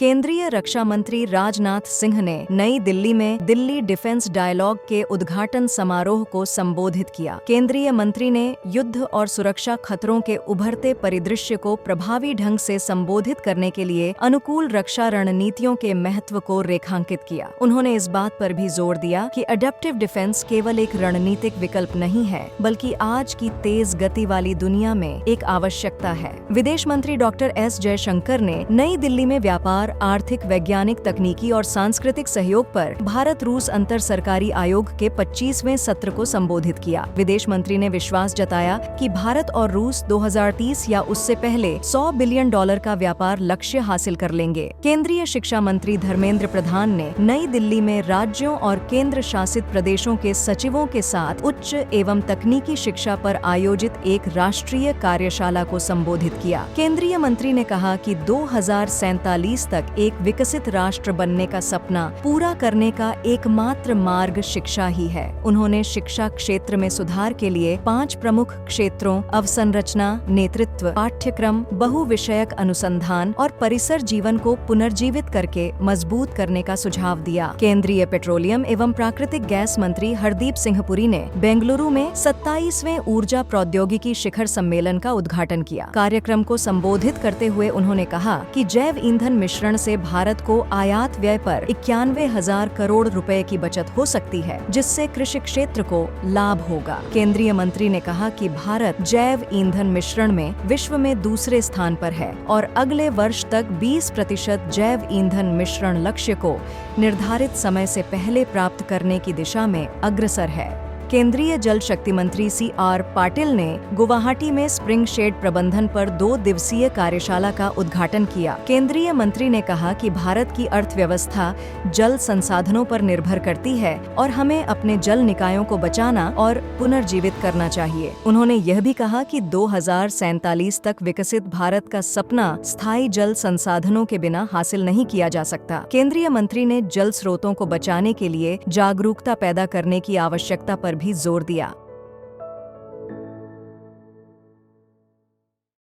केंद्रीय रक्षा मंत्री राजनाथ सिंह ने नई दिल्ली में दिल्ली डिफेंस डायलॉग के उद्घाटन समारोह को संबोधित किया। केंद्रीय मंत्री ने युद्ध और सुरक्षा खतरों के उभरते परिदृश्य को प्रभावी ढंग से संबोधित करने के लिए अनुकूल रक्षा रणनीतियों के महत्व को रेखांकित किया। उन्होंने इस बात पर भी जोर दिया कि अडैप्टिव डिफेंस केवल एक रणनीतिक विकल्प नहीं है, बल्कि आज की तेज गति वाली दुनिया में एक आवश्यकता है। विदेश मंत्री डॉक्टर एस जयशंकर ने नई दिल्ली में व्यापार, आर्थिक, वैज्ञानिक, तकनीकी और सांस्कृतिक सहयोग पर भारत रूस अंतर सरकारी आयोग के 25वें सत्र को संबोधित किया। विदेश मंत्री ने विश्वास जताया कि भारत और रूस 2030 या उससे पहले $100 बिलियन का व्यापार लक्ष्य हासिल कर लेंगे। केंद्रीय शिक्षा मंत्री धर्मेंद्र प्रधान ने नई दिल्ली में राज्यों और केंद्र शासित प्रदेशों के सचिवों के साथ उच्च एवं तकनीकी शिक्षा पर आयोजित एक राष्ट्रीय कार्यशाला को संबोधित किया। केंद्रीय मंत्री ने कहा कि 2047 तक एक विकसित राष्ट्र बनने का सपना पूरा करने का एकमात्र मार्ग शिक्षा ही है। उन्होंने शिक्षा क्षेत्र में सुधार के लिए 5 प्रमुख क्षेत्रों अवसंरचना, नेतृत्व, पाठ्यक्रम, बहुविषयक अनुसंधान और परिसर जीवन को पुनर्जीवित करके मजबूत करने का सुझाव दिया। केंद्रीय पेट्रोलियम एवं प्राकृतिक गैस मंत्री हरदीप सिंह पुरी ने बेंगलुरु में 27वें ऊर्जा प्रौद्योगिकी शिखर सम्मेलन का उद्घाटन किया। कार्यक्रम को संबोधित करते हुए उन्होंने कहा कि जैव ईंधन मिश्रण से भारत को आयात व्यय पर 91,000 करोड़ रुपए की बचत हो सकती है, जिससे कृषि क्षेत्र को लाभ होगा। केंद्रीय मंत्री ने कहा कि भारत जैव ईंधन मिश्रण में विश्व में दूसरे स्थान पर है और अगले वर्ष तक 20% जैव ईंधन मिश्रण लक्ष्य को निर्धारित समय से पहले प्राप्त करने की दिशा में अग्रसर है। केंद्रीय जल शक्ति मंत्री CR पाटिल ने गुवाहाटी में स्प्रिंग शेड प्रबंधन पर 2 दिवसीय कार्यशाला का उद्घाटन किया। केंद्रीय मंत्री ने कहा कि भारत की अर्थव्यवस्था जल संसाधनों पर निर्भर करती है और हमें अपने जल निकायों को बचाना और पुनर्जीवित करना चाहिए। उन्होंने यह भी कहा कि 2047 तक विकसित भारत का सपना स्थायी जल संसाधनों के बिना हासिल नहीं किया जा सकता। केंद्रीय मंत्री ने जल स्रोतों को बचाने के लिए जागरूकता पैदा करने की आवश्यकता पर भी जोर दिया।